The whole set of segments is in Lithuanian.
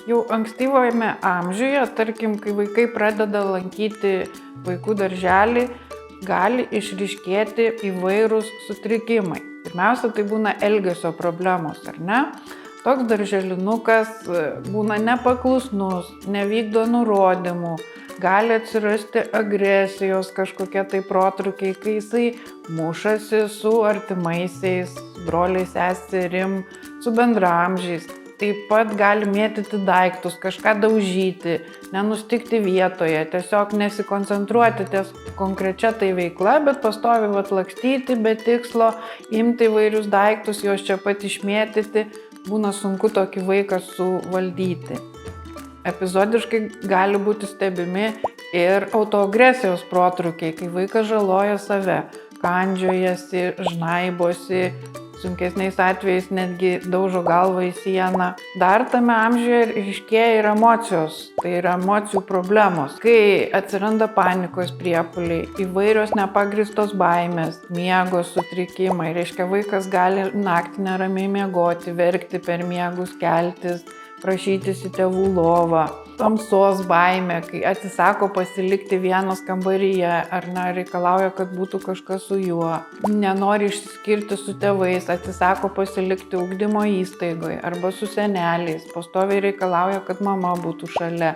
Jau ankstyvojame amžiuje, tarkim, kai vaikai pradeda lankyti vaikų darželį, gali išryškėti įvairūs sutrikimai. Pirmiausia, tai būna elgesio problemos, ar ne? Toks darželinukas būna nepaklusnus, nevykdo nurodymų, gali atsirasti agresijos kažkokie tai protrukiai, kai jisai mušasi su artimaisiais, broliais, seserim, su bendraamžiais. Taip pat gali mėtyti daiktus, kažką daužyti, nenustikti vietoje, tiesiog nesikoncentruoti ties konkrečia tai veikla, bet pastoviai lakstyti be tikslo, imti įvairius daiktus, juos čia pat išmėtyti, būna sunku tokį vaiką suvaldyti. Epizodiškai gali būti stebimi ir autoagresijos protrukiai, kai vaikas žaloja save, kandžiojasi, žnaibosi, sunkesniais atvejais netgi daužo galvą į sieną. Dar tame amžiuje ryškėja ir emocijos, tai yra emocijų problemos, kai atsiranda panikos priepuoliai, įvairios nepagristos baimės, miego sutrikimai, reiškia vaikas gali naktį neramiai miegoti, verkti per miegus, keltis, prašytis į tėvų lovą. Tamsos baimė, kai atsisako pasilikti vienas kambaryje ar reikalauja, kad būtų kažkas su juo, nenori išsiskirti su tėvais, atsisako pasilikti ugdymo įstaigoje arba su seneliais, pastoviai reikalauja, kad mama būtų šalia.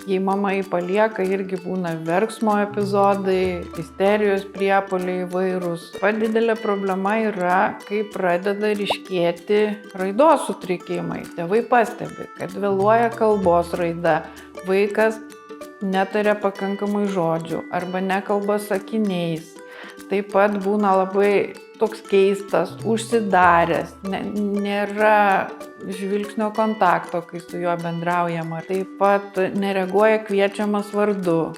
Jei mama jį palieka, irgi būna verksmo epizodai, isterijos priepuoliai įvairūs. Pat didelė problema yra, kai pradeda ryškėti raidos sutrikimai. Tėvai pastebi, kad vėluoja kalbos raida, vaikas netaria pakankamai žodžių arba nekalba sakiniais. Taip pat būna labai toks keistas, užsidaręs, nėra žvilgsnio kontakto, kai su juo bendraujama. Taip pat nereaguoja kviečiamas vardu,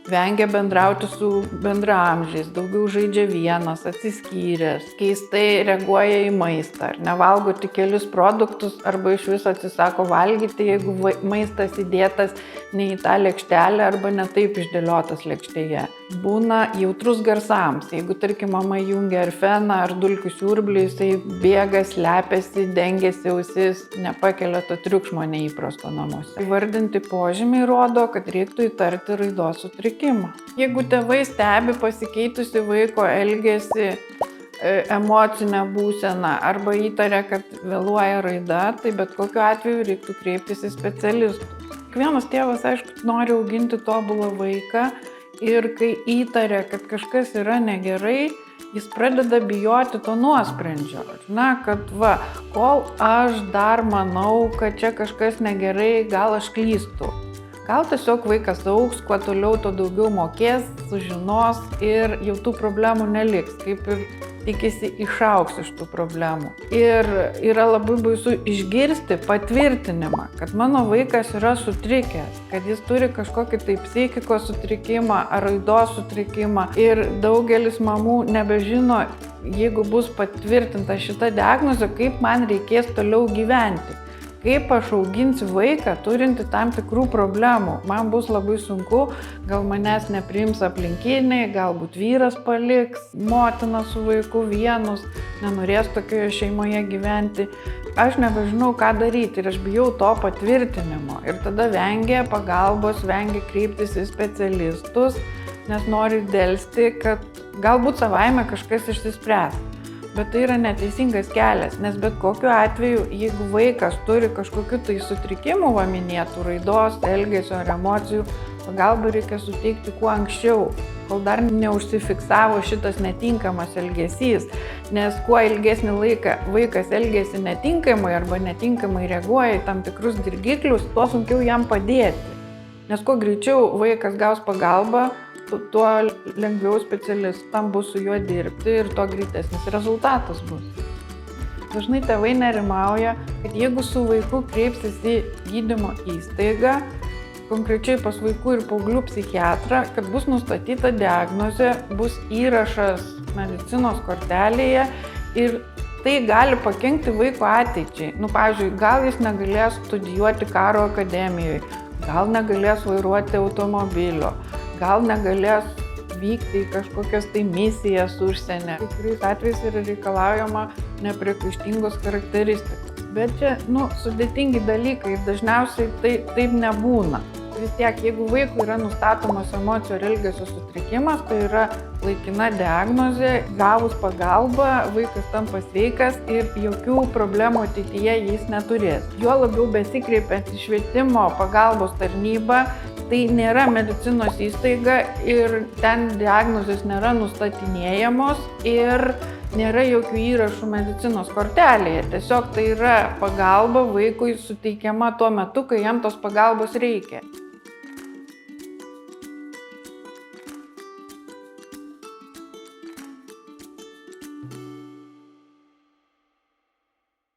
vengia bendrauti su bendraamžiais, daugiau žaidžia vienas, atsiskyręs, keistai reaguoja į maistą, ar nevalgo tik kelius produktus arba iš viso atsisako valgyti, jeigu maistas įdėtas ne į tą lėkštelę arba ne taip išdėliotas lėkštėje. Būna jautrus garsams, jeigu tarkim mama jungia ar feną ar dulkių siurblį, jisai bėga, slepiasi, dengiasi ausis, nepakelia to triukšmo neįprasto namuose. Įvardinti požymiai rodo, kad reiktų įtarti raidos sutrikimą. Jeigu tėvai stebi pasikeitusi vaiko elgesį, emocinę būseną arba įtaria, kad vėluoja raida, tai bet kokiu atveju reiktų kreiptis į specialistus. Kiekvienas tėvas, aišku, nori auginti tobulą vaiką ir kai įtaria, kad kažkas yra negerai, jis pradeda bijoti to nuosprendžio. Kad kol aš dar manau, kad čia kažkas negerai, gal aš klystu. Gal tiesiog vaikas augs, kuo toliau, to daugiau mokės, sužinos ir jau tų problemų neliks, kaip ir tikisi išaugs iš tų problemų. Ir yra labai baisu išgirsti patvirtinimą, kad mano vaikas yra sutrikęs, kad jis turi kažkokį tai psichikos sutrikimą ar raidos sutrikimą. Ir daugelis mamų nebežino, jeigu bus patvirtinta šita diagnozė, kaip man reikės toliau gyventi. Kaip aš auginsiu vaiką turinti tam tikrų problemų. Man bus labai sunku, gal manęs nepriims aplinkiniai, galbūt vyras paliks, motina su vaiku vienus, nenorės tokioje šeimoje gyventi. Aš nebežinau, ką daryti ir aš bijau to patvirtinimo. Ir tada vengia pagalbos, vengia kreiptis į specialistus, nes nori delsti, kad galbūt savaime kažkas išsispręs. Bet tai yra neteisingas kelias, nes bet kokiu atveju, jeigu vaikas turi kažkokių tai sutrikimų, minėtų raidos, elgesio ar emocijų, pagalbą reikia suteikti kuo anksčiau, kol dar neužsifiksavo šitas netinkamas elgesys, nes kuo ilgesnį laiką vaikas elgesi netinkamai arba netinkamai reaguoja į tam tikrus dirgiklius, tuo sunkiau jam padėti. Nes kuo greičiau vaikas gaus pagalbą, tuo lengviau specialistam bus su juo dirbti ir tuo greitesnis rezultatas bus. Dažnai tėvai nerimauja, kad jeigu su vaiku kreipsis į gydymo įstaigą, konkrečiai pas vaikų ir paauglių psichiatrą, kad bus nustatyta diagnozė, bus įrašas medicinos kortelėje ir tai gali pakenkti vaiko ateičiai. Pavyzdžiui, gal jis negalės studijuoti karo akademijoje, gal negalės vairuoti automobilio, gal negalės vykti į kažkokias tai misijas užsienį. Kai kuriais atvejais yra reikalaujama nepriekaištingos charakteristikos. Bet čia, sudėtingi dalykai ir dažniausiai taip nebūna. Vis tiek, jeigu vaikui yra nustatomas emocijų ir elgesio sutrikimas, tai yra laikina diagnozė, gavus pagalbą, vaikas tampa sveikas ir jokių problemų ateityje jis neturės. Juo labiau besikreipiant į švietimo pagalbos tarnybą, tai nėra medicinos įstaiga ir ten diagnozės nėra nustatinėjamos ir nėra jokių įrašų medicinos kortelėje. Tiesiog tai yra pagalba vaikui suteikiama tuo metu, kai jam tos pagalbos reikia.